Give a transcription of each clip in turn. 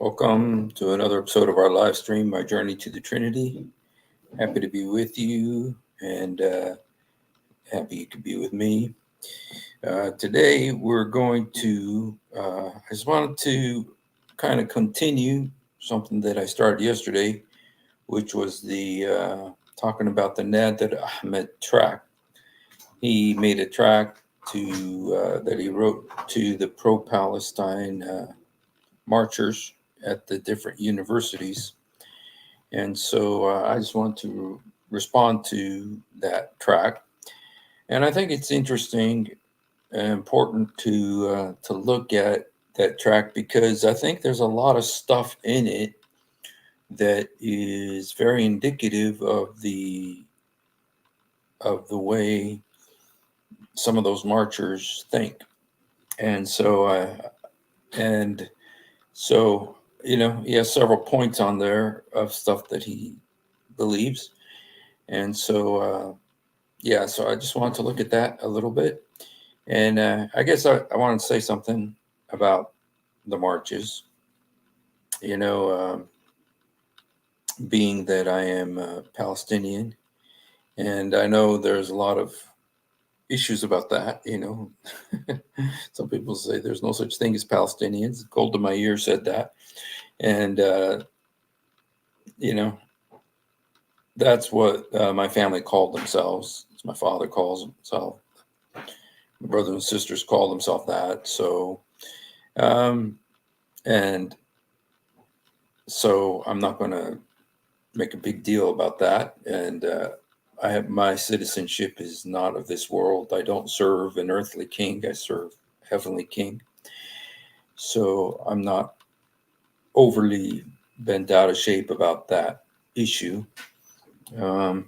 Welcome to another episode of our live stream, My Journey to the Trinity. Happy to be with you and happy you could be with me. Today, we're going to, I just wanted to kind of continue something that I started yesterday, which was the talking about the Nadir Ahmed tract. He made a tract that he wrote to the pro-Palestine marchers at the different universities. And so I just want to respond to that track. And I think it's interesting and important to look at that track because I think there's a lot of stuff in it that is very indicative of the way some of those marchers think. And so and so he has several points on there of stuff that he believes. And so so I just wanted to look at that a little bit. And I guess I wanted to say something about the marches. You know, being that I am Palestinian, and I know there's a lot of issues about that. Some people say there's no such thing as Palestinians. Golda Meir said that. And, that's what my family called themselves. My father calls himself. My brothers and sisters call themselves that. Um, and so I'm not going to make a big deal about that. And I have my citizenship is not of this world. I don't serve an earthly king. I serve a heavenly king. So I'm not overly bent out of shape about that issue. And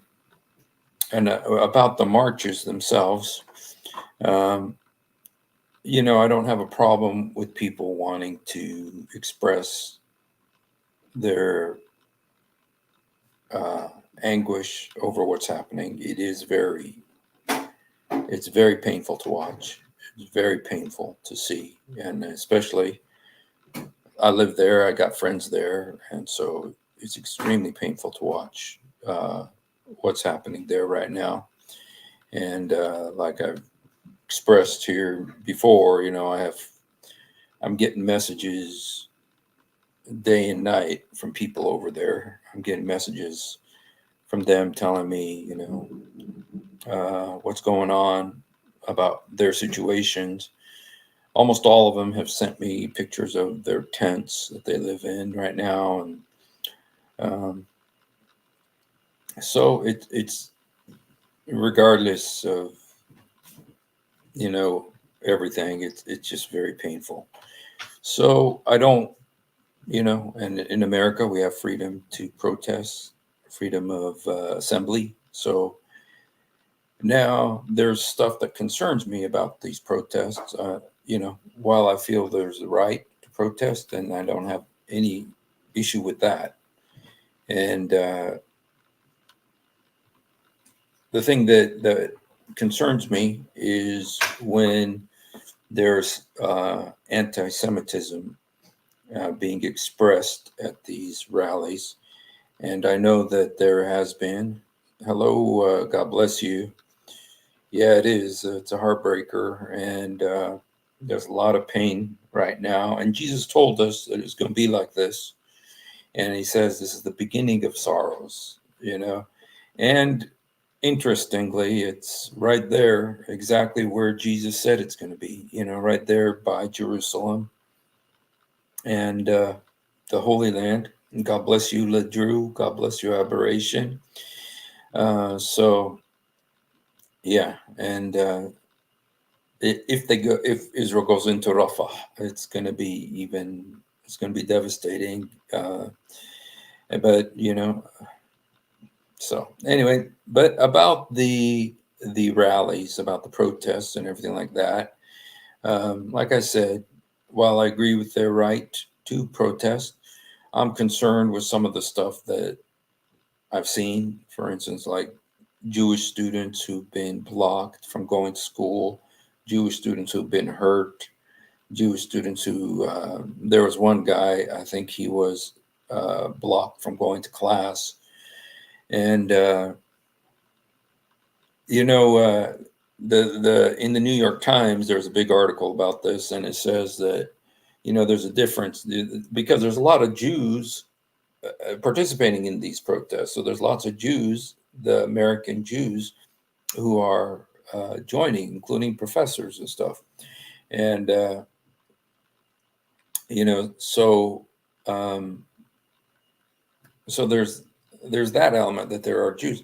about the marches themselves, um, I don't have a problem with people wanting to express their uh, anguish over what's happening. It's very painful to watch. It's very painful to see, and especially I live there. I got friends there, and so it's extremely painful to watch what's happening there right now. And like I've expressed here before, I'm getting messages day and night from people over there. I'm getting messages from them telling me, what's going on about their situations. Almost all of them have sent me pictures of their tents that they live in right now, and so it's regardless of you know everything. It's just very painful. So I don't, and in America we have freedom to protest, freedom of assembly. So now there's stuff that concerns me about these protests. While I feel there's a right to protest, and I don't have any issue with that. And the thing that concerns me is when there's anti-Semitism being expressed at these rallies, and I know that there has been. Hello, God bless you. Yeah, it is. It's a heartbreaker, and there's a lot of pain right now. And Jesus told us that it's going to be like this, and He says this is the beginning of sorrows. And interestingly, it's right there, exactly where Jesus said it's going to be. Right there by Jerusalem and the Holy Land. And God bless you, Ledru. God bless you, Aberration. So yeah, and if Israel goes into Rafah, it's going to be devastating. But so anyway, but about the rallies, about the protests and everything like that. Like I said, while I agree with their right to protest, I'm concerned with some of the stuff that I've seen. For instance, like Jewish students who've been blocked from going to school, Jewish students who've been hurt, Jewish students who, there was one guy, I think he was blocked from going to class. And, in the New York Times, there's a big article about this, and it says that, there's a difference because there's a lot of Jews participating in these protests. So there's lots of Jews, the American Jews, who are joining, including professors and stuff. And, so there's that element that there are Jews,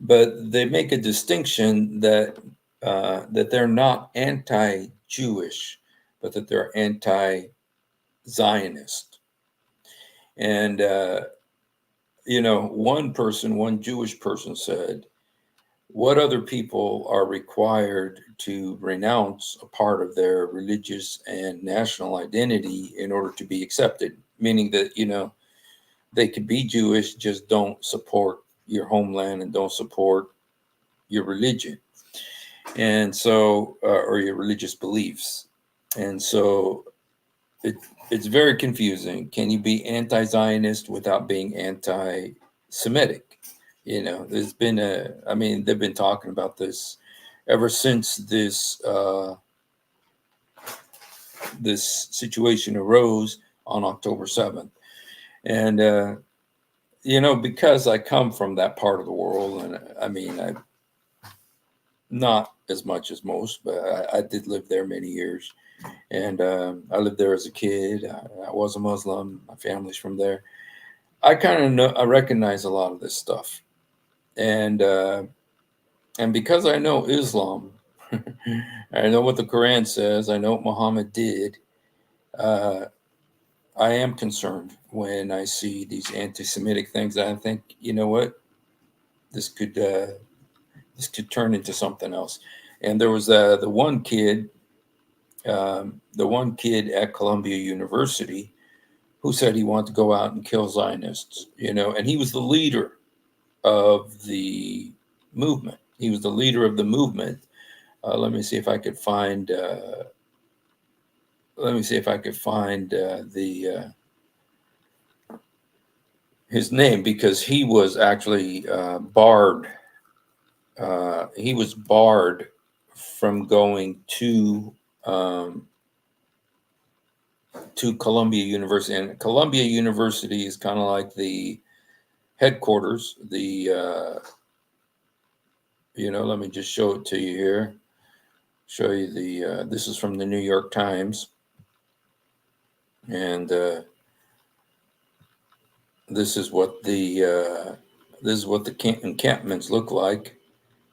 but they make a distinction that they're not anti-Jewish, but that they're anti-Zionist. And one Jewish person said, "What other people are required to renounce a part of their religious and national identity in order to be accepted?" Meaning that they could be Jewish, just don't support your homeland and don't support your religion, and so or your religious beliefs. And so it's very confusing. Can you be anti-Zionist without being anti-Semitic? There's been they've been talking about this ever since this situation arose on October 7th. And because I come from that part of the world, and I not as much as most, but I did live there many years. And I lived there as a kid. I was a Muslim. My family's from there. I kind of I recognize a lot of this stuff. And because I know Islam, I know what the Quran says, I know what Muhammad did, I am concerned when I see these anti-Semitic things. I think, you know what, this could turn into something else. And there was the one kid at Columbia University who said he wanted to go out and kill Zionists, and he was the leader of the movement. Let me see if I could find his name, because he was actually barred. He was barred from going to Columbia University, and Columbia University is kind of like the headquarters. Let me just show it to you here. Show you this is from the New York Times, and this is what the encampments look like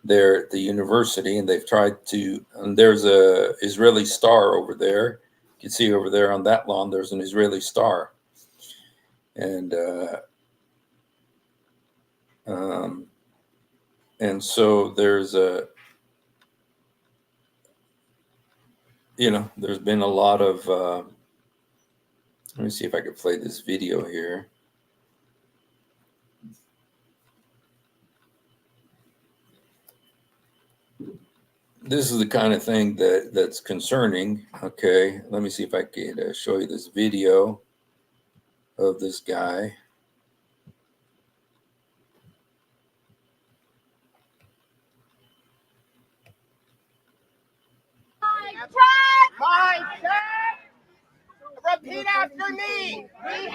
there at the university. And they've tried to, and there's a Israeli star over there. You can see over there on that lawn, there's an Israeli star. And so there's there's been a lot of, let me see if I can play this video here. This is the kind of thing that's concerning. Okay, let me see if I can show you this video of this guy. My church. Repeat after me. We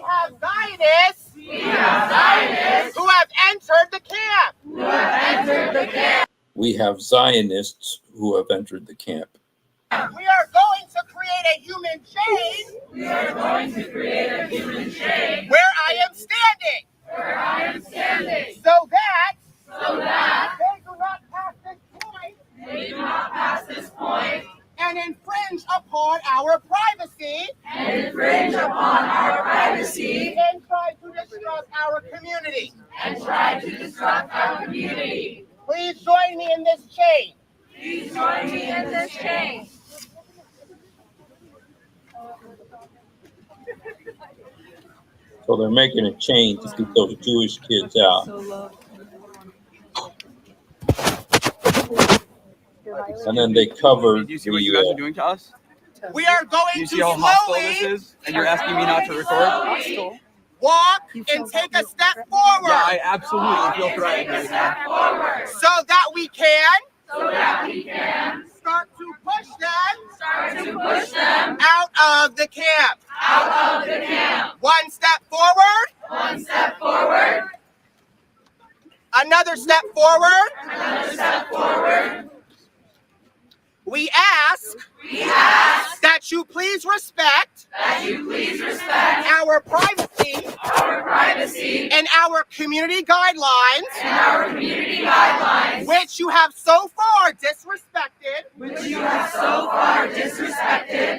have Zionists. Who have entered the camp. We have Zionists who have entered the camp. We are going to create a human chain. Where I am standing. So that they do not pass this point. And infringe upon our privacy. And try to disrupt our community. Please join me in this chain. So they're making a chain to keep those Jewish kids out. and then they covered. Do you see what you guys are doing to us? We are going Do you to see how hostile this slowly is? And you're asking me not to record? walk and take a step forward. Yeah, I absolutely feel threatened right now. So that we can start to push them out of the camp. One step forward. Another step forward. We ask that you please respect our privacy and our community guidelines, which you have so far disrespected,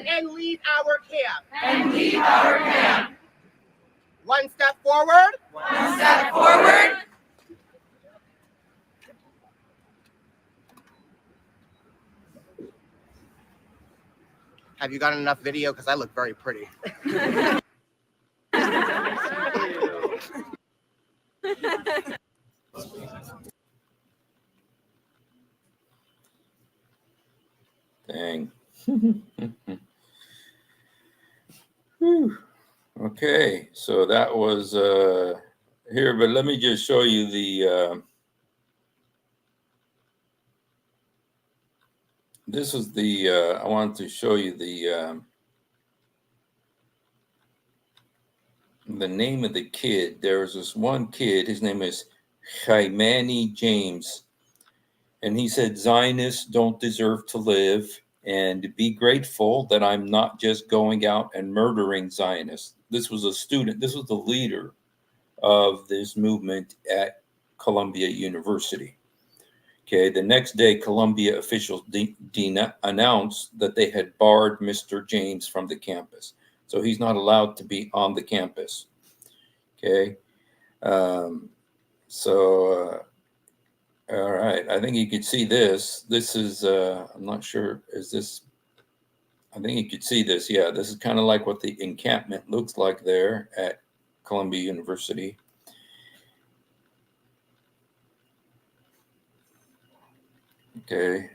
and leave our camp. One step forward. Have you got enough video? Because I look very pretty. Dang. Whew. Okay, so that was here, but let me just show you the this is the I wanted to show you the name of the kid. There was this one kid, his name is Chaimani James, and he said, Zionists don't deserve to live, and be grateful that I'm not just going out and murdering Zionists. This was a student, this was the leader of this movement at Columbia University. Okay, the next day, Columbia officials announced that they had barred Mr. James from the campus. So he's not allowed to be on the campus. Okay, all right, I think you could see this. This is, I'm not sure, is this, I think you could see this. Yeah, this is kind of like what the encampment looks like there at Columbia University. Okay.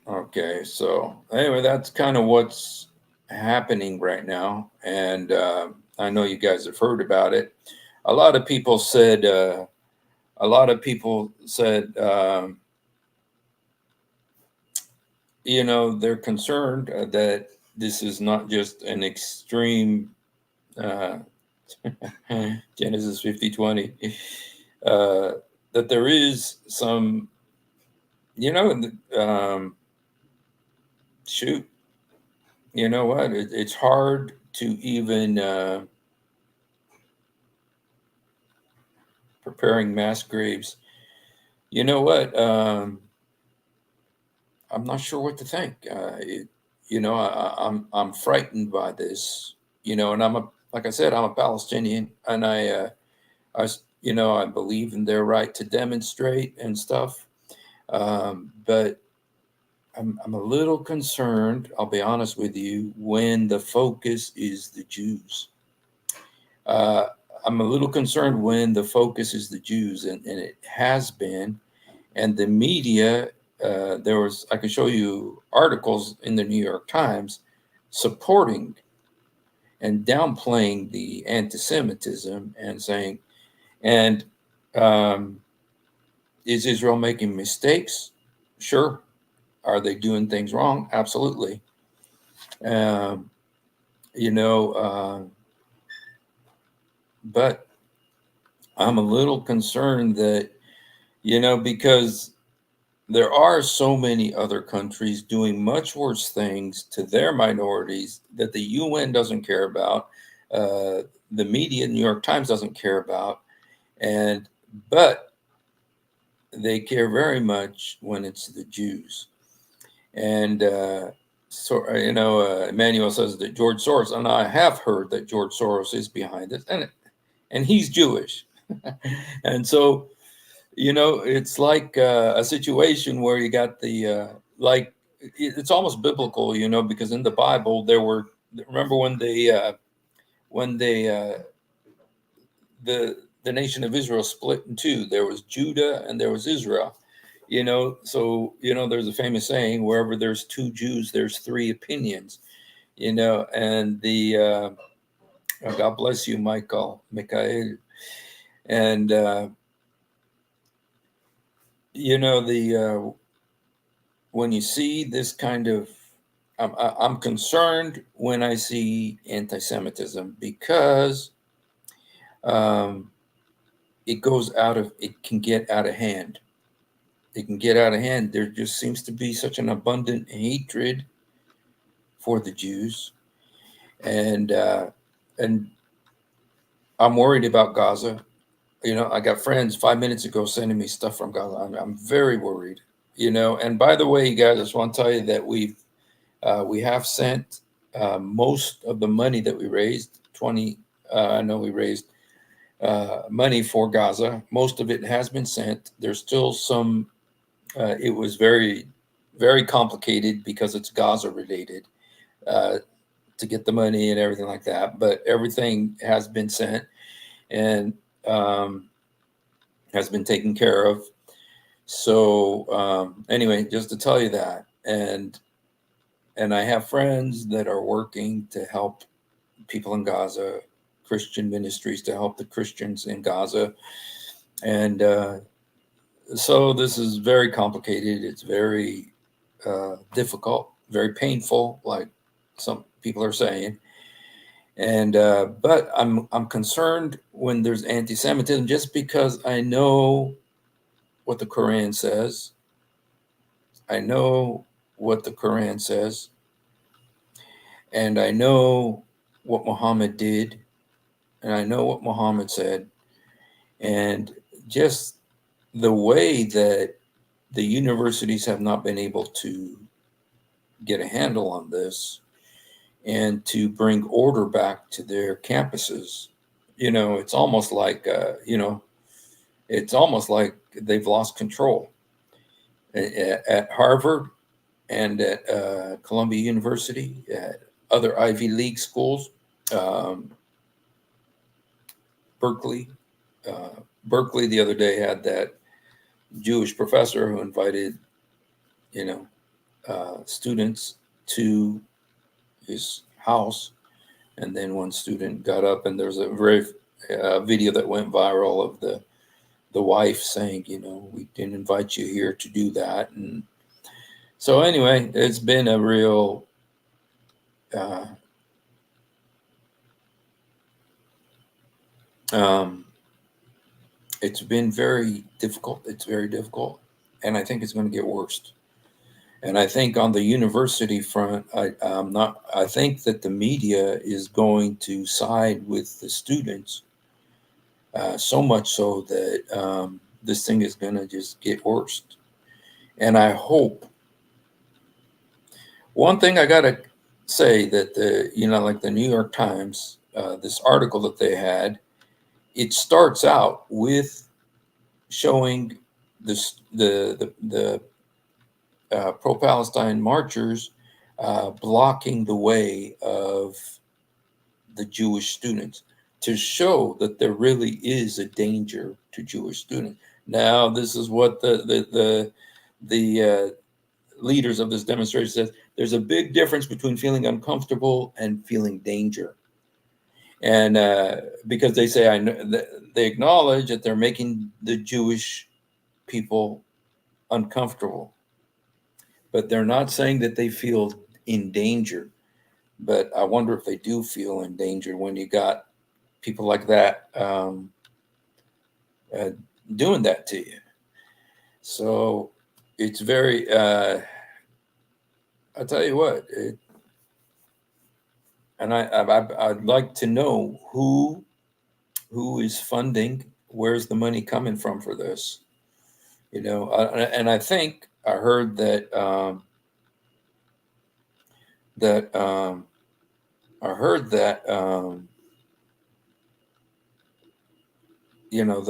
Okay, so anyway, that's kind of what's happening right now. And I know you guys have heard about it. A lot of people said, you know, they're concerned that this is not just an extreme Genesis 50:20, that there is some, you know, shoot, you know what? It's hard to even preparing mass graves. You know what? I'm not sure what to think. You know, I'm frightened by this. You know, and like I said, I'm a Palestinian, and you know, I believe in their right to demonstrate and stuff. But I'm a little concerned, I'll be honest with you, when the focus is the Jews. I'm a little concerned when the focus is the Jews, and it has been. And the media, I can show you articles in the New York Times supporting and downplaying the anti-Semitism and saying, and is Israel making mistakes? Sure. Are they doing things wrong? Absolutely. You know, but I'm a little concerned that, you know, because there are so many other countries doing much worse things to their minorities that the UN doesn't care about, the media, New York Times doesn't care about, but they care very much when it's the Jews. And so, you know, Emmanuel says that George Soros, and I have heard that George Soros is behind this, and he's Jewish. And so, you know, it's like a situation where you got the, like, it's almost biblical, you know, because in the Bible, remember when the the nation of Israel split in two. There was Judah and there was Israel. So there's a famous saying: wherever there's two Jews, there's three opinions. And God bless you, Michael. And the when you see this kind of, I'm concerned when I see anti-Semitism, because it can get out of hand. It can get out of hand. There just seems to be such an abundant hatred for the Jews, and I'm worried about Gaza. I got friends 5 minutes ago sending me stuff from Gaza. I'm very worried. And by the way, you guys, I just want to tell you that we have sent most of the money that we raised. I know we raised money for Gaza. Most of it has been sent. There's still some. It was very, very complicated because it's Gaza related to get the money and everything like that. But everything has been sent and has been taken care of. So anyway, just to tell you that, and I have friends that are working to help people in Gaza, Christian ministries to help the Christians in Gaza, and so this is very complicated. It's very difficult, very painful, like some people are saying. And but I'm concerned when there's anti-Semitism, just because I know what the Quran says. I know what the Quran says, and I know what Muhammad did, and I know what Muhammad said, and just the way that the universities have not been able to get a handle on this and to bring order back to their campuses. It's almost like they've lost control at Harvard and at Columbia University, at other Ivy League schools, Berkeley. Berkeley the other day had that Jewish professor who invited, students to his house, and then one student got up, and there's a very video that went viral of the wife saying, we didn't invite you here to do that. And so anyway, it's been a real it's been very difficult. It's very difficult, and I think it's going to get worse. And I think on the university front, I think that the media is going to side with the students, so much so that this thing is going to just get worse. And I hope. One thing I got to say, that like the New York Times, this article that they had, it starts out with showing the pro-Palestine marchers blocking the way of the Jewish students, to show that there really is a danger to Jewish students. Now, this is what the leaders of this demonstration says: there's a big difference between feeling uncomfortable and feeling danger. And because they say, they acknowledge that they're making the Jewish people uncomfortable, but they're not saying that they feel in danger. But I wonder if they do feel in danger when you got people like that doing that to you. So it's very, I tell you what, and I'd like to know who is funding, where's the money coming from for this, and I think I heard that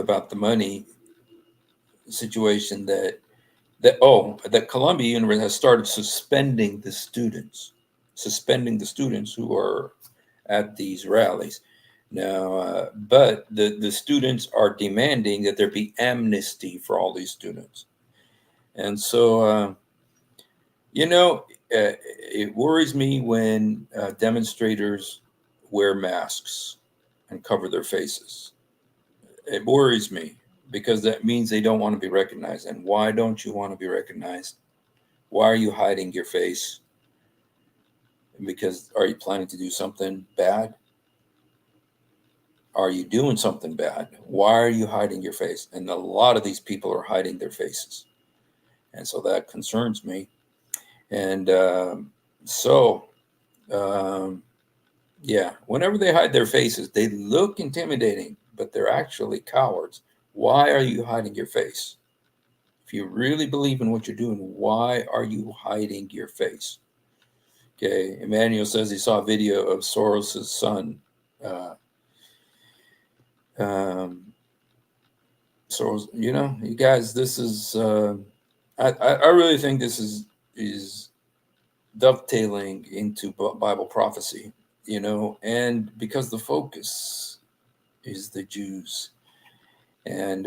about the money situation, that Columbia University has started suspending the students who are at these rallies. Now, but the students are demanding that there be amnesty for all these students. And so, it worries me when demonstrators wear masks and cover their faces. It worries me because that means they don't want to be recognized. And why don't you want to be recognized? Why are you hiding your face? Because are you planning to do something bad? Are you doing something bad? Why are you hiding your face? And a lot of these people are hiding their faces. And so that concerns me. And so, um, yeah, whenever they hide their faces, they look intimidating, but they're actually cowards. Why are you hiding your face? If you really believe in what you're doing, why are you hiding your face? Okay, Emmanuel says he saw a video of Soros's son. Uh, um, Soros, you guys, this is. I really think this is dovetailing into Bible prophecy. And because the focus is the Jews, and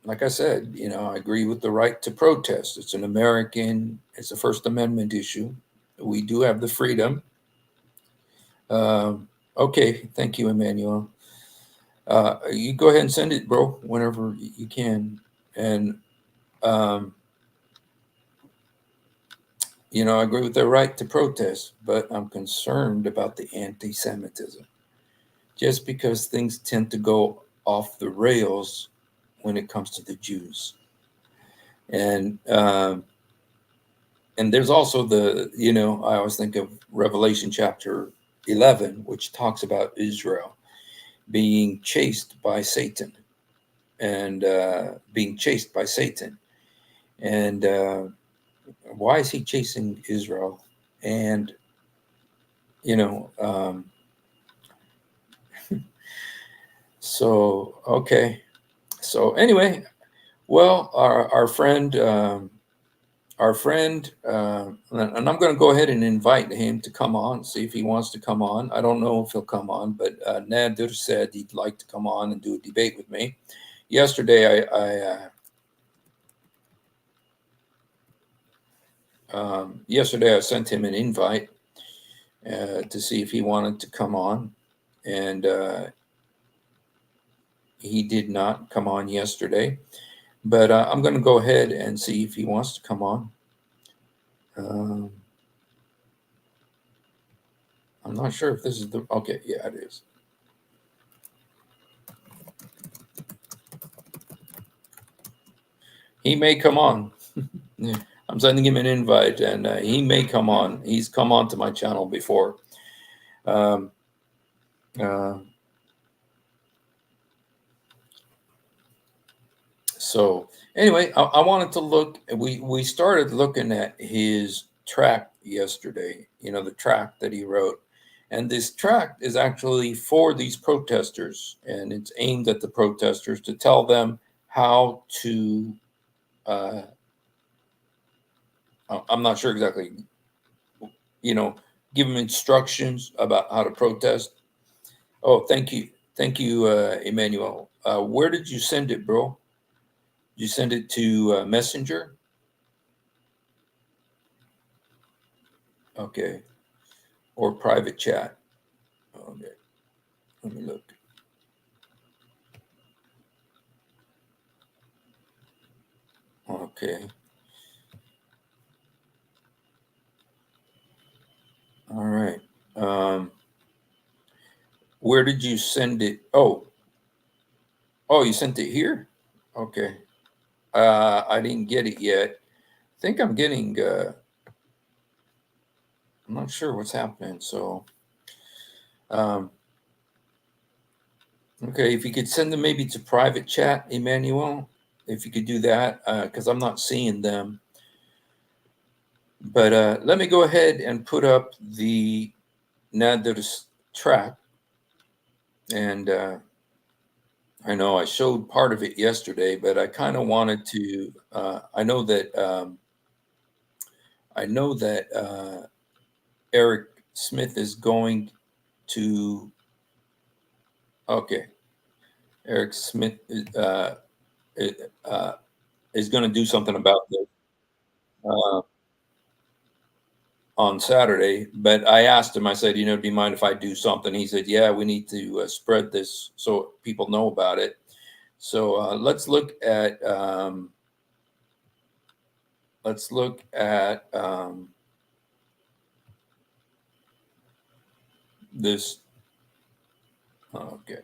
like I said, I agree with the right to protest. It's it's a First Amendment issue. We do have the freedom. Okay, thank you, Emmanuel. You go ahead and send it, bro, whenever you can. And, I agree with the right to protest, but I'm concerned about the anti Semitism. Just because things tend to go off the rails when it comes to the Jews. And there's also I always think of Revelation chapter 11, which talks about Israel being chased by Satan and being chased by Satan. And why is he chasing Israel? And, so, okay. So anyway, well, our friend, and I'm going to go ahead and invite him to come on, see if he wants to come on. I don't know if he'll come on, but Nadir said he'd like to come on and do a debate with me. Yesterday, I sent him an invite to see if he wanted to come on, and he did not come on yesterday. But I'm going to go ahead and see if he wants to come on. I'm not sure if this is the... Okay, yeah, it is. He may come on. I'm sending him an invite, and he may come on. He's come on to my channel before. So anyway, I wanted to look. We started looking at his tract yesterday. The tract that he wrote, and this tract is actually for these protesters, and it's aimed at the protesters to tell them how to. I'm not sure exactly. Give them instructions about how to protest. Oh, thank you, Emmanuel. Where did you send it, bro? Did you send it to Messenger? Okay. Or private chat. Okay. Let me look. Okay. All right. Where did you send it? Oh, you sent it here? Okay. I didn't get it yet. I think I'm getting, I'm not sure what's happening. So, okay, if you could send them maybe to private chat, Emmanuel, if you could do that, because I'm not seeing them. But let me go ahead and put up the Nadir's tract. And I know I showed part of it yesterday, but I kind of wanted to. I know that Eric Smith is going to. Okay, Eric Smith is going to do something about this on Saturday. But I asked him. I said, do you mind if I do something? He said, yeah, we need to spread this so people know about it. So let's look at this. Okay.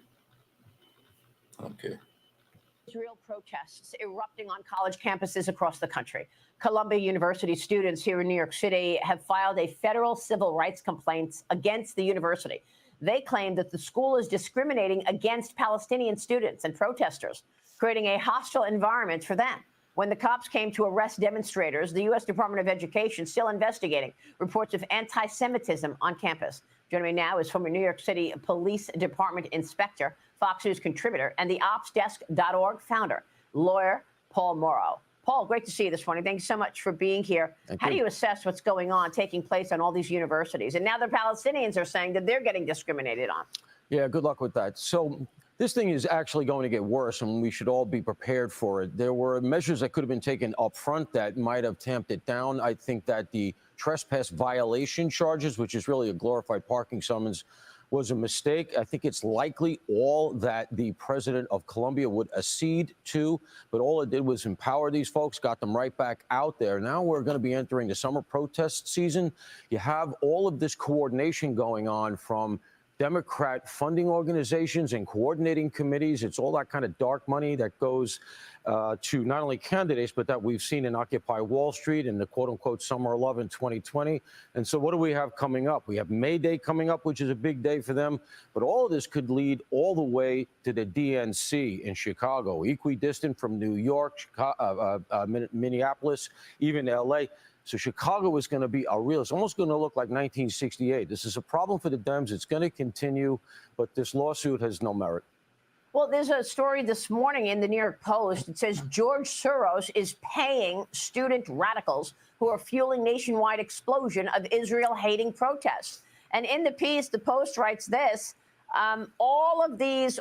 Israel protests erupting on college campuses across the country. Columbia University students here in New York City have filed a federal civil rights complaint against the university. They claim that the school is discriminating against Palestinian students and protesters, creating a hostile environment for them. When the cops came to arrest demonstrators, the U.S. Department of Education still investigating reports of anti-Semitism on campus. Joining me now is former New York City Police Department Inspector, Fox News contributor, and the OpsDesk.org founder, lawyer Paul Morrow. Paul, great to see you this morning. Thanks so much for being here. How do you assess what's going on, taking place on all these universities? And now the Palestinians are saying that they're getting discriminated on. Yeah, good luck with that. So this thing is actually going to get worse, and we should all be prepared for it. There were measures that could have been taken up front that might have tamped it down. I think that the trespass violation charges, which is really a glorified parking summons, was a mistake. I think it's likely all that the president of Columbia would accede to, but all it did was empower these folks, got them right back out there. Now we're going to be entering the summer protest season. You have all of this coordination going on from Democrat funding organizations and coordinating committees. It's all that kind of dark money that goes to not only candidates, but that we've seen in Occupy Wall Street and the quote unquote Summer of Love in 2020. And so what do we have coming up? We have May Day coming up, which is a big day for them. But all of this could lead all the way to the DNC in Chicago, equidistant from New York, Minneapolis, even LA. So Chicago is going to be it's almost going to look like 1968. This is a problem for the Dems. It's going to continue, but this lawsuit has no merit. Well, there's a story this morning in the New York Post. It says George Soros is paying student radicals who are fueling nationwide explosion of Israel-hating protests. And in the piece, the Post writes this: all of these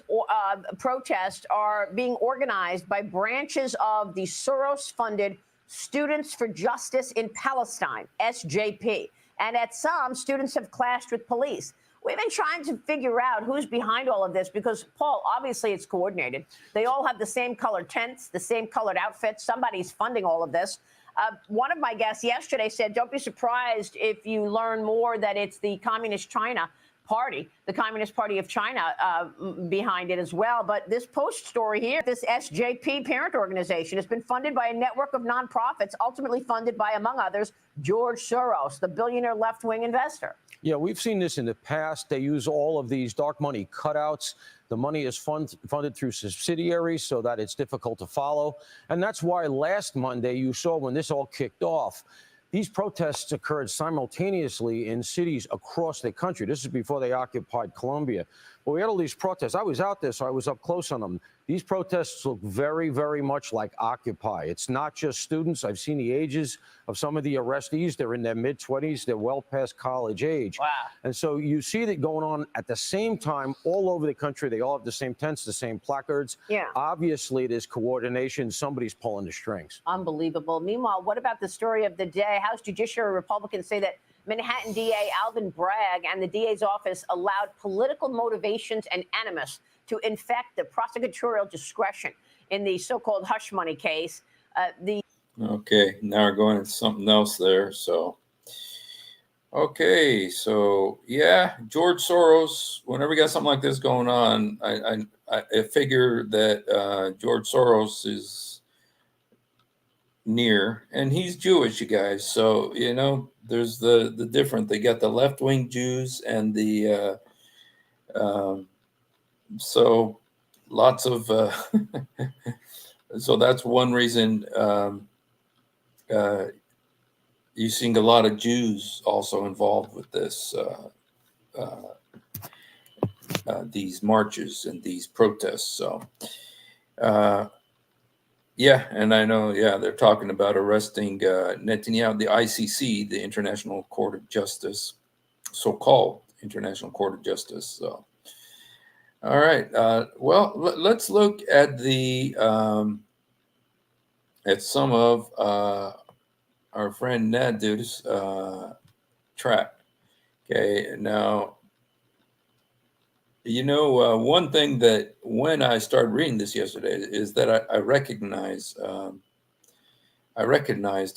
protests are being organized by branches of the Soros-funded Students for Justice in Palestine, SJP. And at some, students have clashed with police. We've been trying to figure out who's behind all of this because, Paul, obviously it's coordinated. They all have the same colored tents, the same colored outfits. Somebody's funding all of this. One of my guests yesterday said, don't be surprised if you learn more that it's the Communist China Party, the Communist Party of China behind it as well. But this Post story here, this SJP parent organization has been funded by a network of nonprofits, ultimately funded by, among others, George Soros, the billionaire left-wing investor. Yeah, we've seen this in the past. They use all of these dark money cutouts. The money is funded through subsidiaries so that it's difficult to follow. And that's why last Monday you saw when this all kicked off, these protests occurred simultaneously in cities across the country. This is before they occupied Columbia. But we had all these protests. I was out there, so I was up close on them. These protests look very, very much like Occupy. It's not just students. I've seen the ages of some of the arrestees. They're in their mid-20s. They're well past college age. Wow. And so you see that going on at the same time all over the country. They all have the same tents, the same placards. Yeah. Obviously, there's coordination. Somebody's pulling the strings. Unbelievable. Meanwhile, what about the story of the day? House Judiciary Republicans say that Manhattan DA Alvin Bragg and the DA's office allowed political motivations and animus to infect the prosecutorial discretion in the so-called hush money case. Okay, now we're going into something else there. So, okay, so yeah, George Soros. Whenever we got something like this going on, I figure that George Soros is near, and he's Jewish, you guys. So there's the different. They got the left-wing Jews and the so lots of so that's one reason you're seeing a lot of Jews also involved with this these marches and these protests. So yeah, and I know, they're talking about arresting Netanyahu, the ICC, the International Court of Justice, so-called International Court of Justice. So, all right. Well, let's look at at some of our friend Nadir's tract. Okay. Now, one thing that when I started reading this yesterday is that I recognized a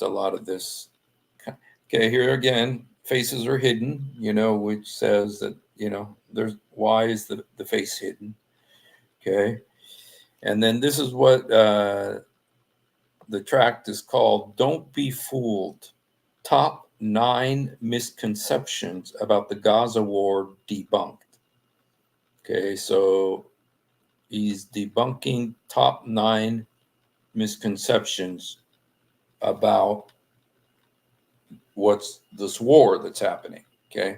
lot of this. Okay, here again, faces are hidden, which says that, there's why is the face hidden? Okay. And then this is what the tract is called: Don't Be Fooled. Top 9 misconceptions about the Gaza war debunked. Okay, so he's debunking top 9 misconceptions about what's this war that's happening. Okay.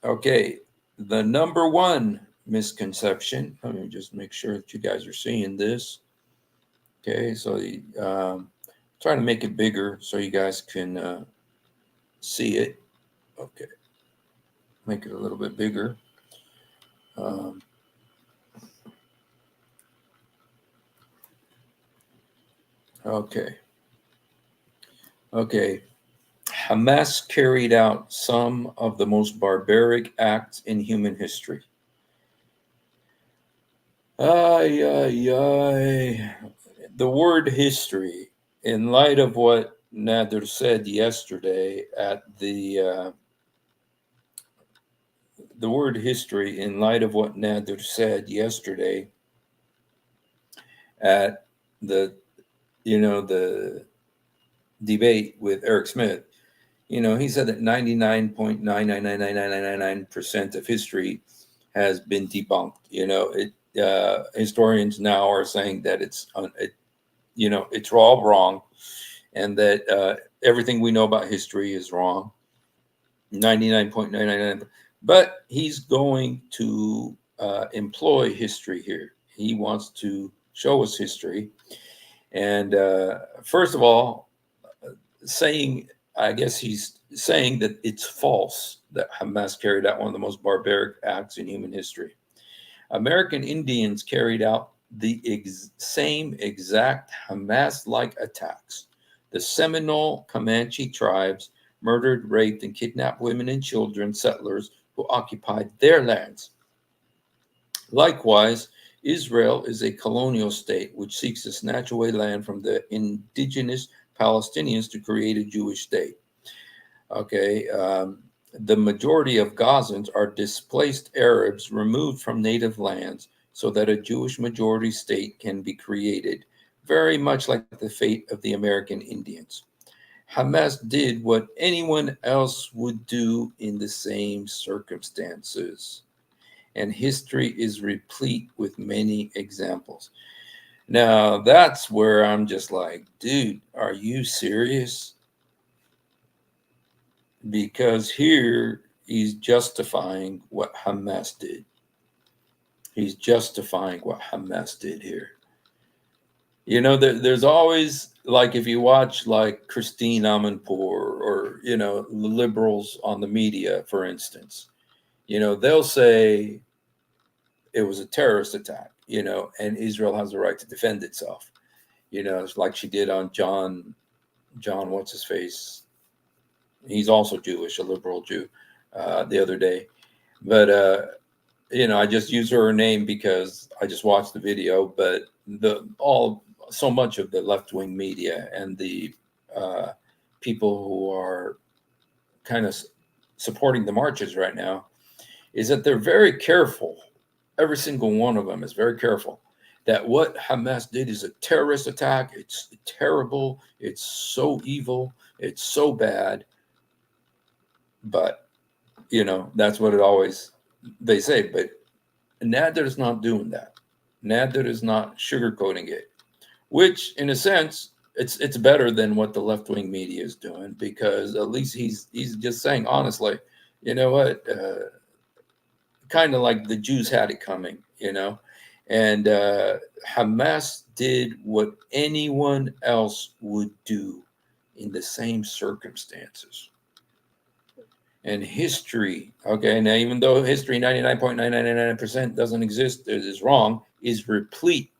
Okay. The number 1 misconception, let me just make sure that you guys are seeing this. Okay. So trying to make it bigger so you guys can see it. Okay. Make it a little bit bigger. Okay. Okay. Hamas carried out some of the most barbaric acts in human history. Ay, ay, ay. The word history, in light of what Nadir said yesterday at the word history, in light of what Nadir said yesterday at the debate with Eric Smith, he said that 99.9999999% of history has been debunked. Historians now are saying that it's all wrong, and that everything we know about history is wrong. 99.999. But he's going to employ history here. He wants to show us history. And first of all, I guess he's saying that it's false that Hamas carried out one of the most barbaric acts in human history. American Indians carried out the same exact Hamas-like attacks. The Seminole Comanche tribes murdered, raped, and kidnapped women and children, settlers who occupied their lands. Likewise, Israel is a colonial state which seeks to snatch away land from the indigenous Palestinians to create a Jewish state. Okay, the majority of Gazans are displaced Arabs removed from native lands so that a Jewish majority state can be created, very much like the fate of the American Indians. Hamas did what anyone else would do in the same circumstances, and history is replete with many examples. Now, that's where I'm just like, dude, are you serious? Because here he's justifying what Hamas did. He's justifying what Hamas did here. There's always, like, if you watch like Christine Amanpour or, liberals on the media, for instance, they'll say it was a terrorist attack, and Israel has the right to defend itself. It's like she did on John, what's his face? He's also Jewish, a liberal Jew, the other day. But, I just use her name because I just watched the video. But so much of the left-wing media and the people who are kind of supporting the marches right now is that they're very careful. Every single one of them is very careful that what Hamas did is a terrorist attack. It's terrible. It's so evil. It's so bad. But, that's what they say. But Nadir is not doing that. Nadir is not sugarcoating it, which in a sense, it's better than what the left-wing media is doing, because at least he's just saying honestly, you know what, kind of like the Jews had it coming, and Hamas did what anyone else would do in the same circumstances. And history, okay, now even though history 99.999% doesn't exist, it is wrong, is replete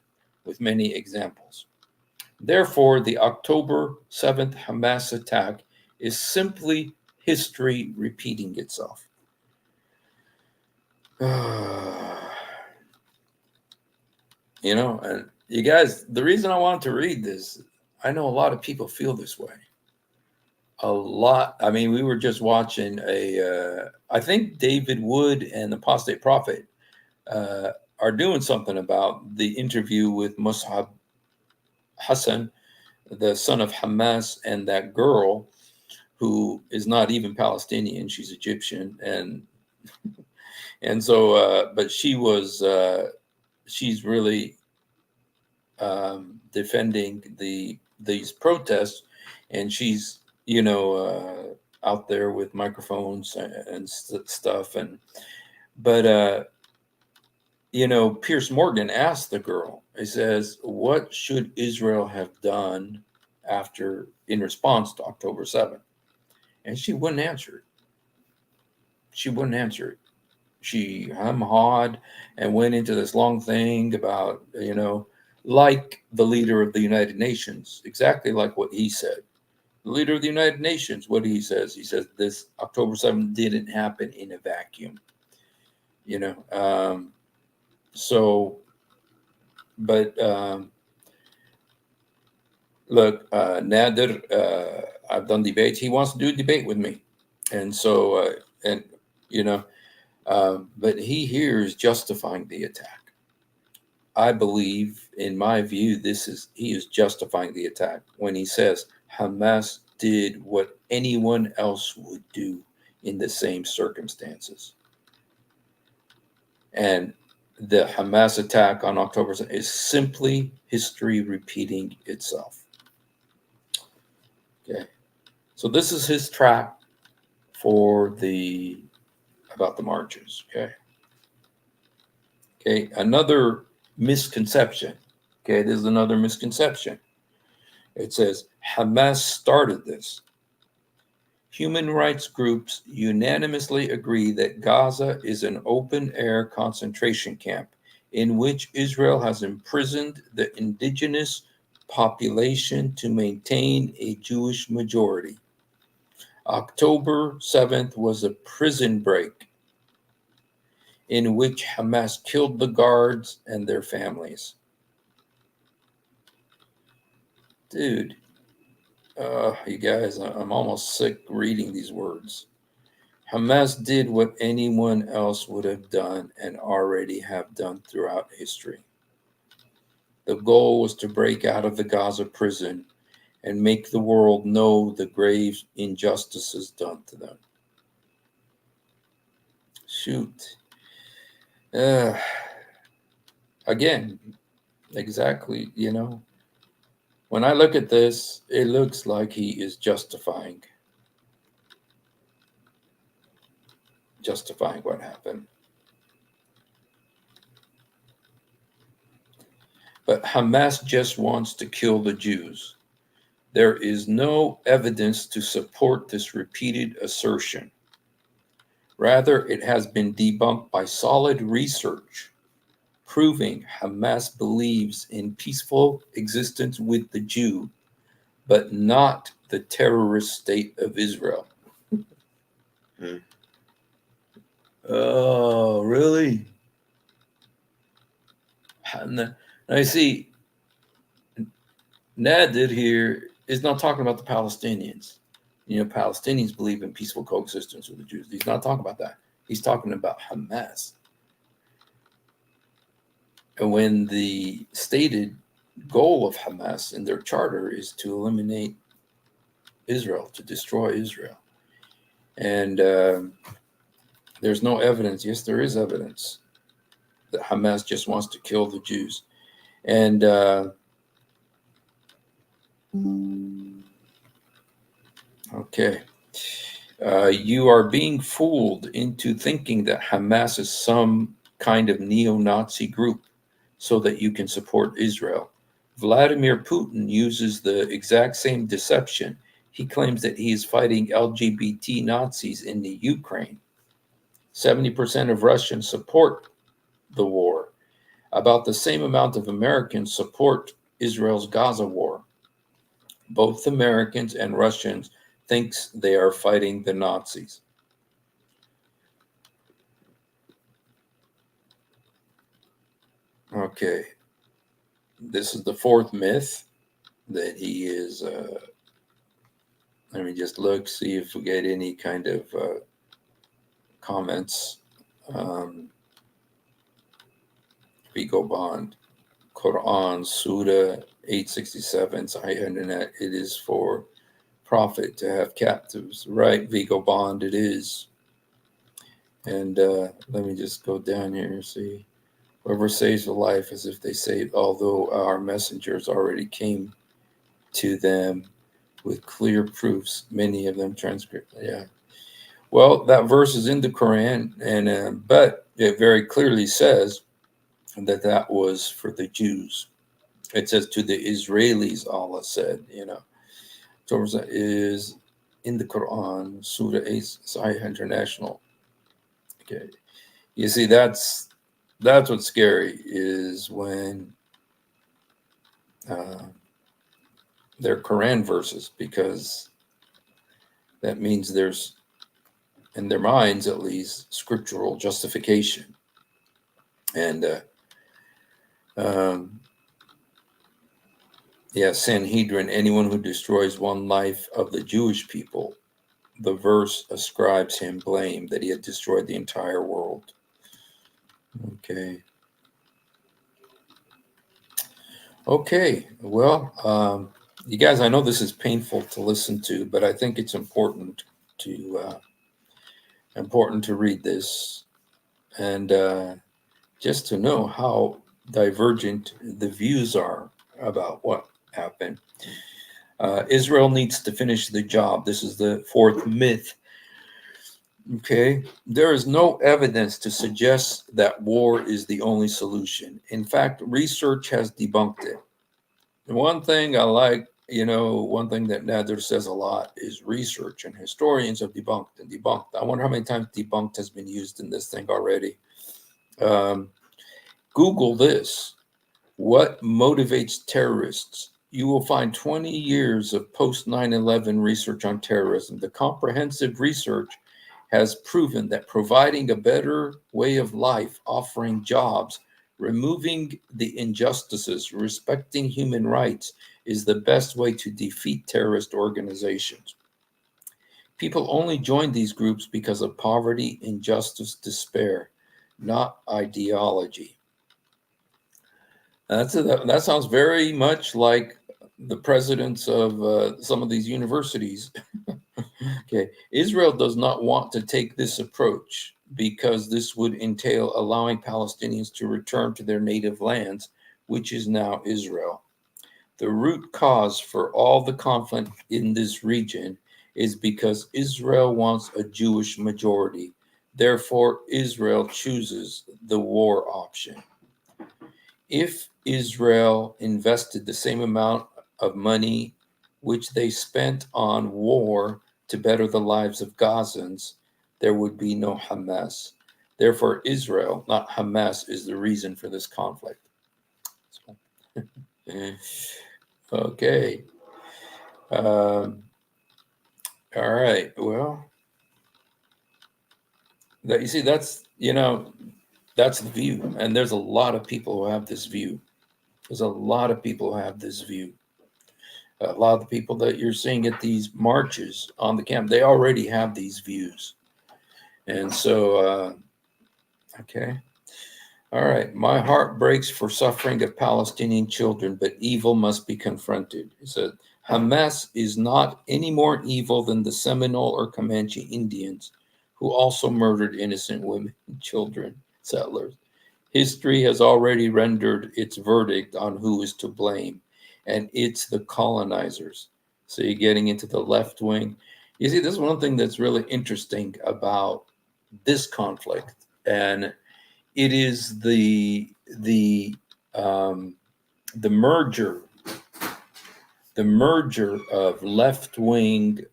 with many examples. Therefore, the October 7th Hamas attack is simply history repeating itself. You know, and you guys, the reason I want to read this, I know a lot of people feel this way. A lot. I mean, we were just watching I think David Wood and the Apostate Prophet are doing something about the interview with Mus'ab Hassan, the son of Hamas, and that girl who is not even Palestinian. She's Egyptian. And so, but she's really defending these protests, and she's out there with microphones and stuff. But Pierce Morgan asked the girl. He says, "What should Israel have done in response to October 7th?" And she wouldn't answer it. She wouldn't answer it. She hawed and went into this long thing about, like the leader of the United Nations, exactly like what he said. The leader of the United Nations, what he says this October 7th didn't happen in a vacuum. Look, Nadir, I've done debates. He wants to do a debate with me. And so, but he here is justifying the attack. I believe, in my view, he is justifying the attack when he says Hamas did what anyone else would do in the same circumstances. And the Hamas attack on October 7th is simply history repeating itself. Okay. So this is his tract about the marches. Okay. Another misconception. Okay. This is another misconception. It says Hamas started this. Human rights groups unanimously agree that Gaza is an open-air concentration camp in which Israel has imprisoned the indigenous population to maintain a Jewish majority. October 7th was a prison break in which Hamas killed the guards and their families. Dude. You guys, I'm almost sick reading these words. Hamas did what anyone else would have done and already have done throughout history. The goal was to break out of the Gaza prison and make the world know the grave injustices done to them. Shoot. Again, exactly, when I look at this, it looks like he is justifying what happened. But Hamas just wants to kill the Jews. There is no evidence to support this repeated assertion. Rather, it has been debunked by solid research, proving Hamas believes in peaceful existence with the Jew, but not the terrorist state of Israel. Oh, really? Now you see, Nadir here is not talking about the Palestinians. Palestinians believe in peaceful coexistence with the Jews. He's not talking about that. He's talking about Hamas. And when the stated goal of Hamas in their charter is to eliminate Israel, to destroy Israel. And there's no evidence. Yes, there is evidence that Hamas just wants to kill the Jews. And okay. You are being fooled into thinking that Hamas is some kind of neo-Nazi group so that you can support Israel. Vladimir Putin uses the exact same deception he claims that he is fighting LGBT Nazis in the Ukraine. 70% of Russians support the war. About the same amount of Americans support Israel's Gaza war. Both Americans and Russians think they are fighting the Nazis. Okay, this is the fourth myth that he is. Let me just look, see if we get any kind of comments. Vigo Bond, Quran, Surah 867, Sahih, it is for profit to have captives. Right, Vigo Bond, it is. And let me just go down here and see. Whoever saves a life as if they saved, although our messengers already came to them with clear proofs, many of them transcript. Yeah. Well, that verse is in the Quran, and but it very clearly says that was for the Jews. It says to the Israelis, Allah said, So is in the Quran, Surah 8, Sahih International. Okay. You see, that's what's scary, is when they're Quran verses, because that means there's, in their minds at least, scriptural justification. And Sanhedrin, anyone who destroys one life of the Jewish people, the verse ascribes him blame that he had destroyed the entire world. Okay, well, you guys, I know this is painful to listen to, but I think it's important to read this, and just to know how divergent the views are about what happened. Israel needs to finish the job. This is the fourth myth. Okay, there is no evidence to suggest that war is the only solution. In fact, research has debunked it. And one thing I like, one thing that Nadir says a lot is research, and historians have debunked and debunked. I wonder how many times debunked has been used in this thing already. Google this. What motivates terrorists? You will find 20 years of post 9/11 research on terrorism. The comprehensive research has proven that providing a better way of life, offering jobs, removing the injustices, respecting human rights is the best way to defeat terrorist organizations. People only join these groups because of poverty, injustice, despair, not ideology. That sounds very much like the presidents of some of these universities. Okay, Israel does not want to take this approach because this would entail allowing Palestinians to return to their native lands, which is now Israel. The root cause for all the conflict in this region is because Israel wants a Jewish majority. Therefore, Israel chooses the war option. If Israel invested the same amount of money which they spent on war to better the lives of Gazans, there would be no Hamas. Therefore, Israel, not Hamas, is the reason for this conflict. Okay. All right. Well, you see, that's the view. And there's a lot of people who have this view. There's a lot of people who have this view. A lot of the people that you're seeing at these marches on the camp, they already have these views. And so, okay. All right. My heart breaks for suffering of Palestinian children, but evil must be confronted. It said, Hamas is not any more evil than the Seminole or Comanche Indians, who also murdered innocent women and children, settlers. History has already rendered its verdict on who is to blame, and it's the colonizers. So you're getting into the left wing. You see, this is one thing that's really interesting about this conflict, and it is the merger the merger of left-wing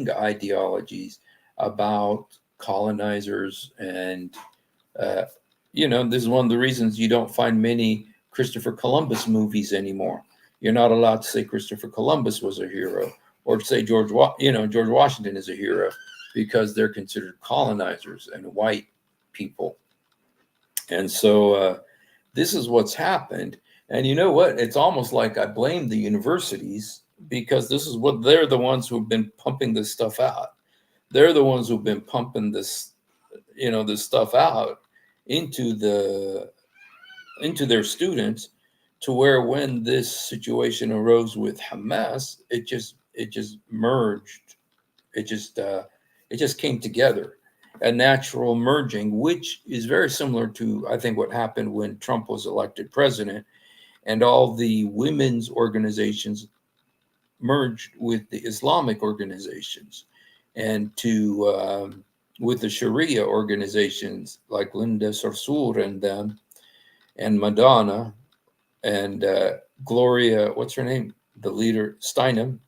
ideologies about colonizers, and this is one of the reasons you don't find many Christopher Columbus movies anymore. You're not allowed to say Christopher Columbus was a hero, or to say George Washington is a hero, because they're considered colonizers and white people. And so this is what's happened. And you know what? It's almost like I blame the universities, because this is what they're the ones who've been pumping this stuff out. They're the ones who've been pumping this, this stuff out into their students, to where when this situation arose with Hamas, it just merged. It just came together, a natural merging, which is very similar to, I think, what happened when Trump was elected president, and all the women's organizations merged with the Islamic organizations, and with the Sharia organizations like Linda Sarsour and them, and Madonna, and Gloria, what's her name? The leader, Steinem,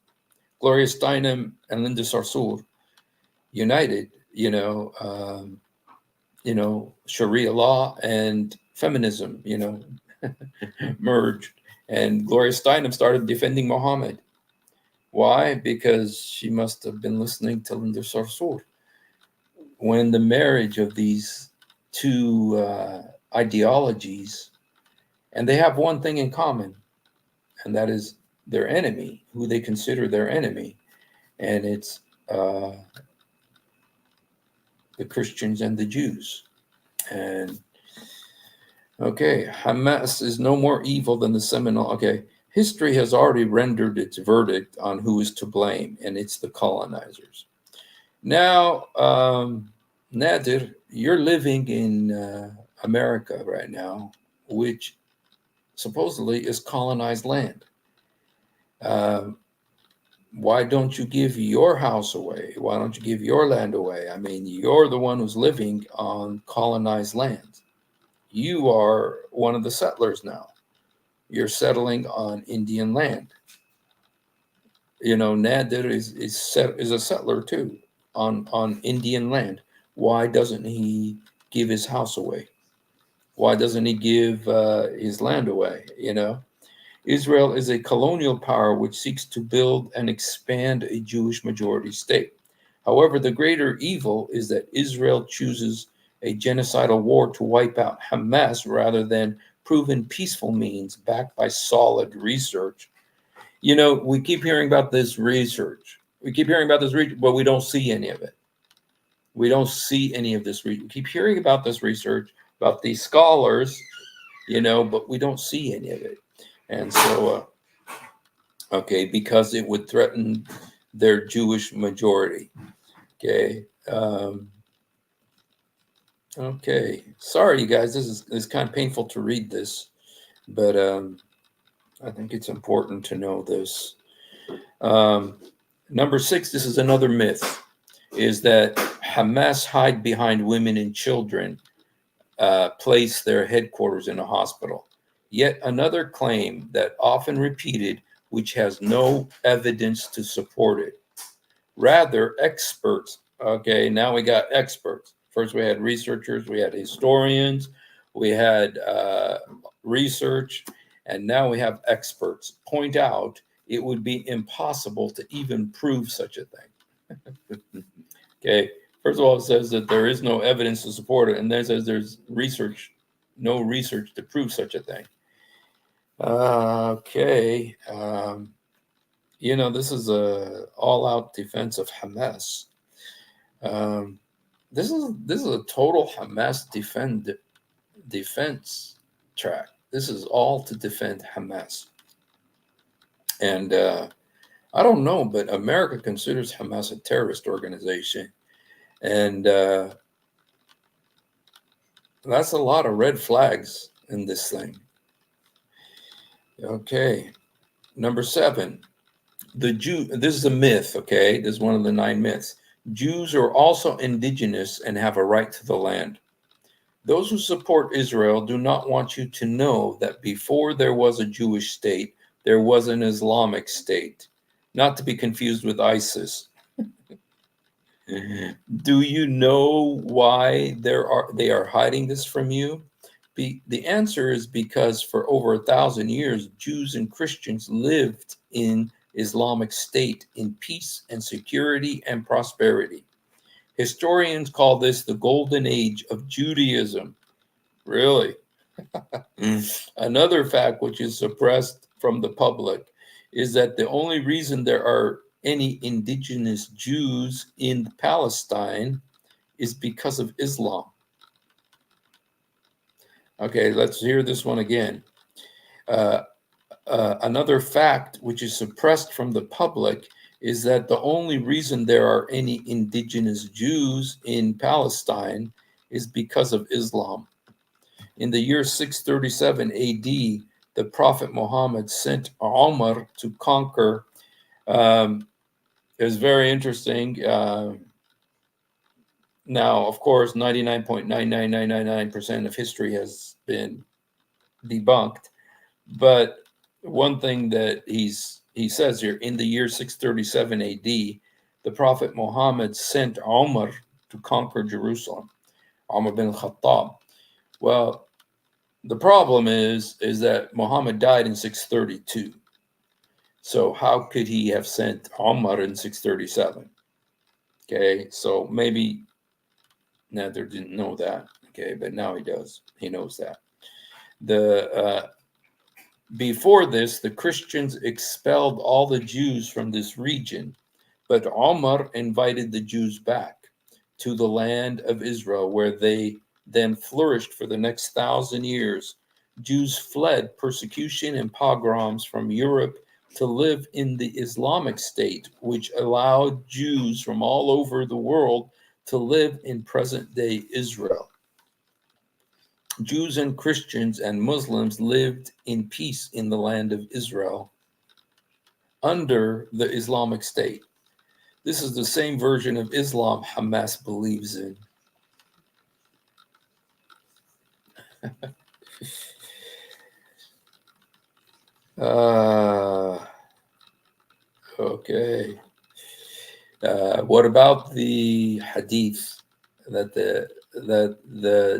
Gloria Steinem and Linda Sarsour united, Sharia law and feminism, merged. And Gloria Steinem started defending Muhammad. Why? Because she must have been listening to Linda Sarsour. When the marriage of these two ideologies, and they have one thing in common, and that is their enemy, who they consider their enemy, and it's the Christians and the Jews. And okay, Hamas is no more evil than the Seminole. Okay, history has already rendered its verdict on who is to blame, and it's the colonizers. Now, Nadir, you're living in America right now, which supposedly is colonized land. Why don't you give your house away? Why don't you give your land away? I mean, you're the one who's living on colonized land. You are one of the settlers now. You're settling on Indian land. Nadir is a settler too on Indian land. Why doesn't he give his house away? Why doesn't he give his land away? Israel is a colonial power which seeks to build and expand a Jewish majority state. However, the greater evil is that Israel chooses a genocidal war to wipe out Hamas rather than proven peaceful means backed by solid research. We keep hearing about this research. But we don't see any of it. We don't see any of this. We keep hearing about this research, about these scholars, but we don't see any of it. And so, because it would threaten their Jewish majority. Okay. Sorry, you guys. This is kind of painful to read this, but I think it's important to know this. Number 6, this is another myth, is that Hamas hide behind women and children, place their headquarters in a hospital. Yet another claim that often repeated, which has no evidence to support it. Rather, experts. Okay, now we got experts. First, we had researchers, we had historians, we had research, and now we have experts point out it would be impossible to even prove such a thing. Okay, first of all, it says that there is no evidence to support it, and then it says there's no research to prove such a thing. This is a all-out defense of Hamas. This is a total Hamas defense track. This is all to defend Hamas. And I don't know, but America considers Hamas a terrorist organization. And that's a lot of red flags in this thing. Okay. Number 7, this is a myth, okay? This is one of the 9 myths. Jews are also indigenous and have a right to the land. Those who support Israel do not want you to know that before there was a Jewish state, there was an Islamic State, not to be confused with ISIS. Do you know why they are hiding this from you? The answer is because for over 1,000 years, Jews and Christians lived in Islamic State in peace and security and prosperity. Historians call this the golden age of Judaism. Really? Another fact which is suppressed from the public is that the only reason there are any indigenous Jews in Palestine is because of Islam. Okay, let's hear this one again. Another fact which is suppressed from the public is that the only reason there are any indigenous Jews in Palestine is because of Islam. In the year 637 AD, the Prophet Muhammad sent Umar to conquer. It was very interesting. Now, of course, 99.99999% of history has been debunked. But one thing that he says here, in the year 637 AD, the Prophet Muhammad sent Umar to conquer Jerusalem, Umar bin Khattab. Well, the problem is that Muhammad died in 632. So how could he have sent Umar in 637? Okay, so maybe Nadir didn't know that. Okay, but now he does. He knows that. Before this, the Christians expelled all the Jews from this region, but Umar invited the Jews back to the land of Israel, where they then flourished for the next 1,000 years. Jews fled persecution and pogroms from Europe to live in the Islamic State, which allowed Jews from all over the world to live in present-day Israel. Jews and Christians and Muslims lived in peace in the land of Israel under the Islamic State. This is the same version of Islam Hamas believes in. Okay. What about the hadith that the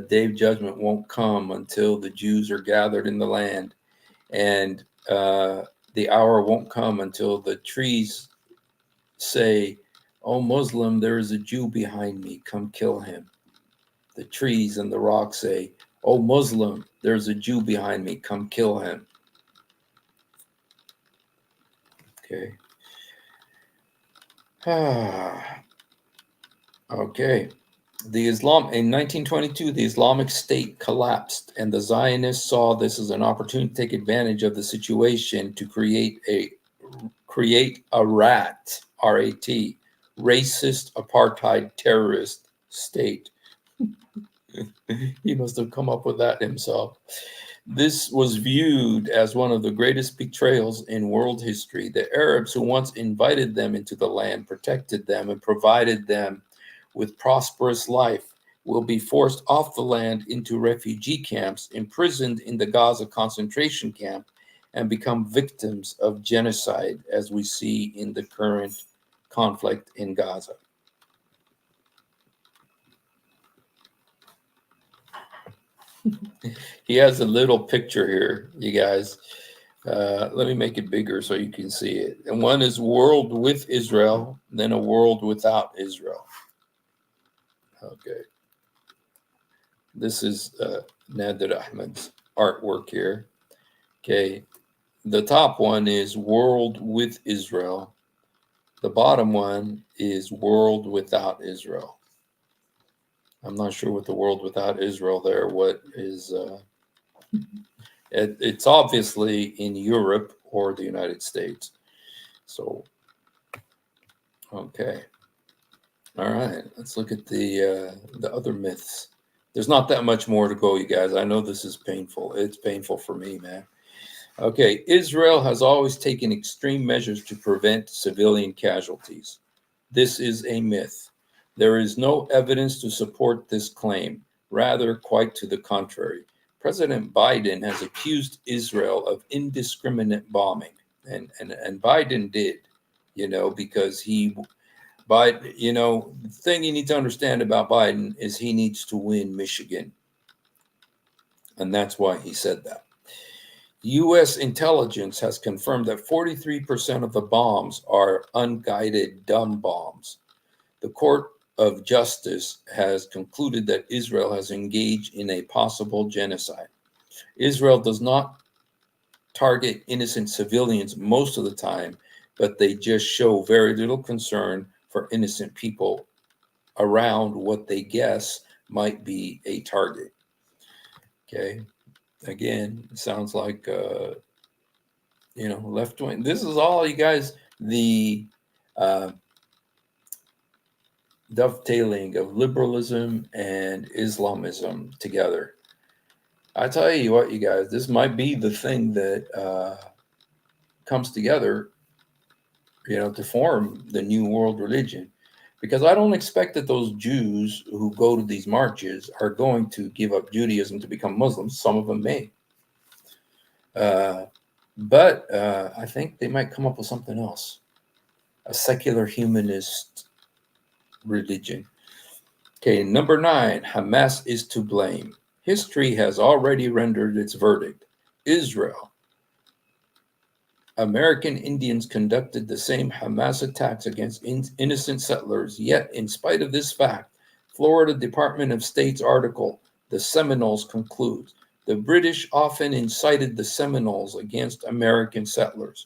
day of judgment won't come until the Jews are gathered in the land, and the hour won't come until the trees say, "Oh, Muslim, there is a Jew behind me, come kill him." The trees and the rocks say, "Oh, Muslim, there's a Jew behind me, come kill him." Okay. Okay. In 1922, the Islamic State collapsed, and the Zionists saw this as an opportunity to take advantage of the situation to create a RAT, R-A-T, racist apartheid terrorist state. He must have come up with that himself. This was viewed as one of the greatest betrayals in world history. The Arabs who once invited them into the land, protected them, and provided them with prosperous life will be forced off the land into refugee camps, imprisoned in the Gaza concentration camp, and become victims of genocide, as we see in the current conflict in Gaza. He has a little picture here, you guys. Let me make it bigger so you can see it. And one is world with Israel, then a world without Israel. Okay. This is Nadir Ahmed's artwork here. Okay. The top one is world with Israel. The bottom one is world without Israel. I'm not sure what the world without Israel there, what is, it's obviously in Europe or the United States. So, okay. All right, let's look at the other myths. There's not that much more to go, you guys. I know this is painful. It's painful for me, man. Okay, Israel has always taken extreme measures to prevent civilian casualties. This is a myth. There is no evidence to support this claim. Rather, quite to the contrary. President Biden has accused Israel of indiscriminate bombing, and Biden did, because the thing you need to understand about Biden is he needs to win Michigan, and that's why he said that. U.S. intelligence has confirmed that 43% of the bombs are unguided dumb bombs. The Court of Justice has concluded that Israel has engaged in a possible genocide. Israel does not target innocent civilians most of the time, but they just show very little concern for innocent people around what they guess might be a target. Okay. Again, it sounds like, left wing. This is all, you guys, the dovetailing of liberalism and Islamism together. I tell you what, you guys, this might be the thing that comes together, to form the new world religion. Because I don't expect that those Jews who go to these marches are going to give up Judaism to become Muslims. Some of them may. But I think they might come up with something else. A secular humanist religion. Okay, number 9, Hamas is to blame. History has already rendered its verdict. Israel. American Indians conducted the same Hamas attacks against innocent settlers, yet in spite of this fact, Florida Department of State's article, The Seminoles, concludes, the British often incited the Seminoles against American settlers.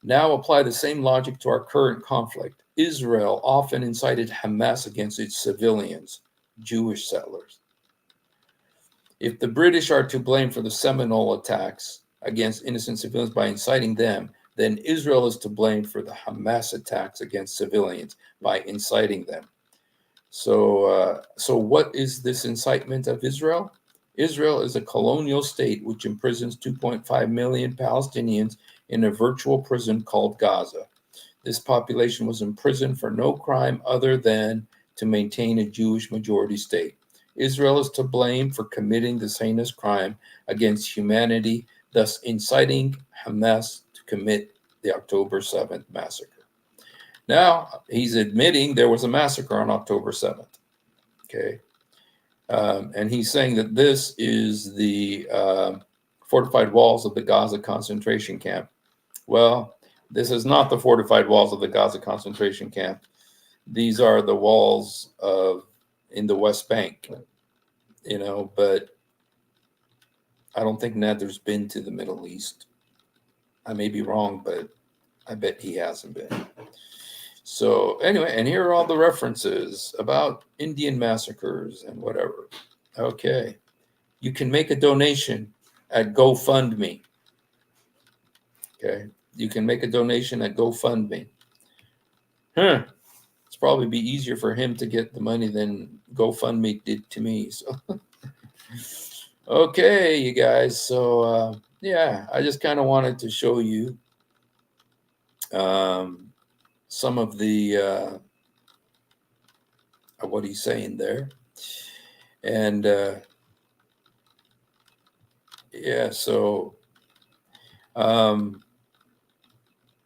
Now apply the same logic to our current conflict. Israel often incited Hamas against its civilians, Jewish settlers. If the British are to blame for the Seminole attacks against innocent civilians by inciting them, then Israel is to blame for the Hamas attacks against civilians by inciting them. So what is this incitement of Israel? Israel is a colonial state which imprisons 2.5 million Palestinians in a virtual prison called Gaza. This population was imprisoned for no crime other than to maintain a Jewish majority state. Israel is to blame for committing this heinous crime against humanity, thus inciting Hamas to commit the October 7th massacre. Now, he's admitting there was a massacre on October 7th. Okay. And he's saying that this is the fortified walls of the Gaza concentration camp. Well, this is not the fortified walls of the Gaza concentration camp. These are the walls in the West Bank, but I don't think Nadir's been to the Middle East. I may be wrong, but I bet he hasn't been. So anyway, and here are all the references about Indian massacres and whatever. Okay. You can make a donation at GoFundMe. Okay. You can make a donation at GoFundMe. It's probably be easier for him to get the money than GoFundMe did to me. So, okay, you guys. So, yeah, I just kind of wanted to show you some of the what he's saying there. And yeah, so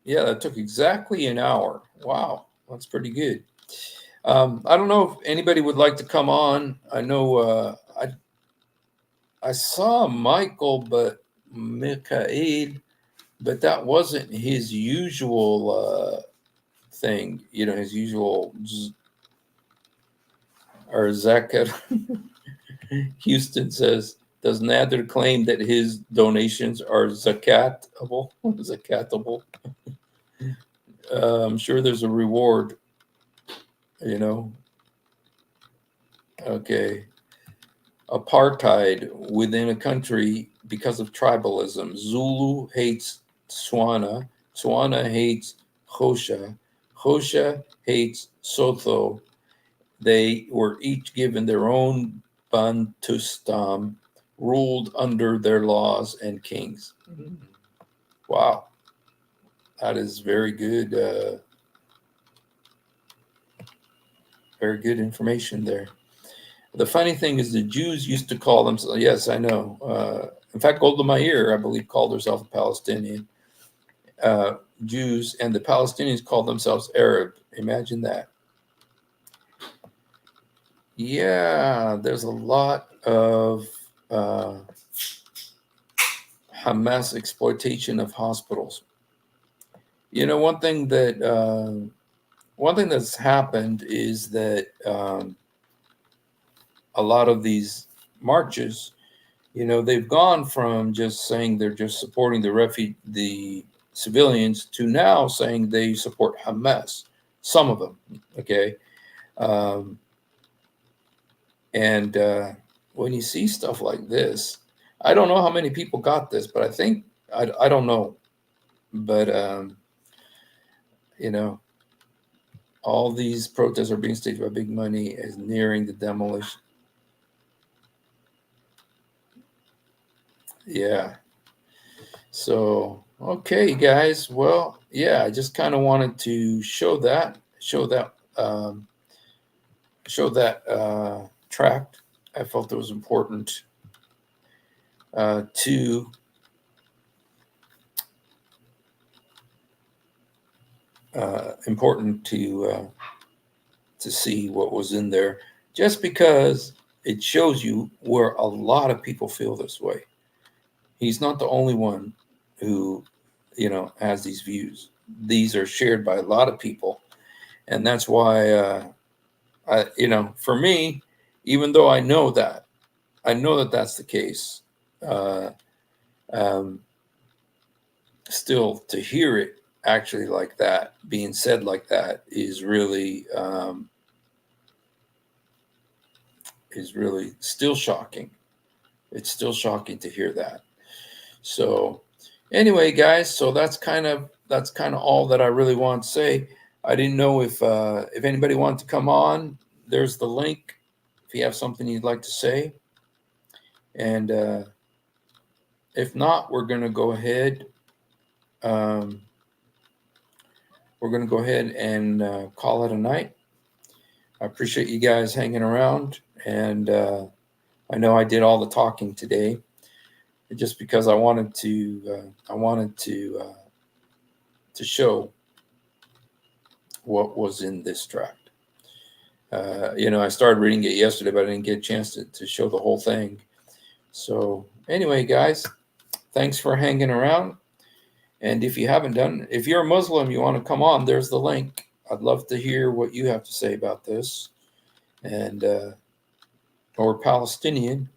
yeah, that took exactly an hour. Wow, that's pretty good. I don't know if anybody would like to come on. I know I saw Mikhail, but that wasn't his usual thing, his usual or Zakat. Houston says, does Nadir claim that his donations are zakatable? Zakatable. I'm sure there's a reward, Okay. Apartheid within a country because of tribalism. Zulu hates Tswana. Tswana hates Xhosa. Xhosa hates Sotho. They were each given their own Bantustan, ruled under their laws and kings. Wow. That is very good information there. The funny thing is the Jews used to call themselves, yes, I know. In fact, Golda Meir, I believe, called herself a Palestinian. Jews, and the Palestinians called themselves Arab. Imagine that. Yeah, there's a lot of Hamas exploitation of hospitals. You know, one thing that's happened is that a lot of these marches, you know, they've gone from just saying they're just supporting the civilians to now saying they support Hamas. Some of them, okay. And when you see stuff like this, I don't know how many people got this, but I think I don't know, but you know, all these protests are being staged by big money as nearing the demolition. Yeah. So, okay, guys. Well, yeah, I just kind of wanted to show that tract. I felt it was important to see what was in there, just because it shows you where a lot of people feel this way. He's not the only one who, you know, has these views. These are shared by a lot of people, and that's why you know, for me, even though I know that that's the case, still to hear it actually like that, being said like that, is really still shocking. It's still shocking to hear that. So anyway, guys, so that's kind of all that I really want to say. I didn't know if anybody wanted to come on. There's the link if you have something you'd like to say. And if not, we're going to go ahead. We're going to go ahead and call it a night. I appreciate you guys hanging around, and I know I did all the talking today, just because I wanted to show what was in this tract. You know, I started reading it yesterday, but I didn't get a chance to show the whole thing. So anyway, guys, thanks for hanging around. And if you haven't done, if you're a Muslim, you want to come on, there's the link. I'd love to hear what you have to say about this, and or Palestinian.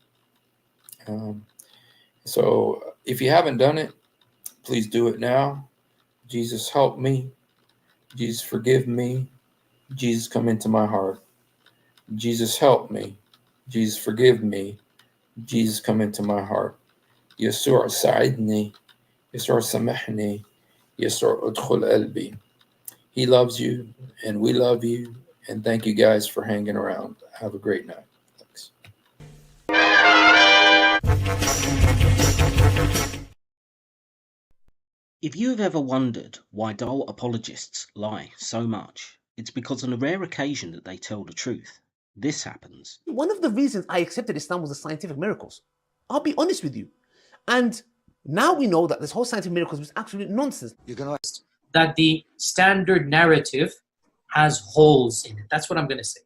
So if you haven't done it, please do it now. Jesus, help me. Jesus, forgive me. Jesus, come into my heart. Jesus, help me. Jesus, forgive me. Jesus, come into my heart. يسوع ساعدني. يسوع سامحني. يسوع ادخل قلبي. He loves you, and we love you, and thank you guys for hanging around. Have a great night. Thanks. If you have ever wondered why dull apologists lie so much, it's because on a rare occasion that they tell the truth, this happens. One of the reasons I accepted Islam was the scientific miracles. I'll be honest with you. And now we know that this whole scientific miracles was absolute nonsense. That the standard narrative has holes in it. That's what I'm going to say.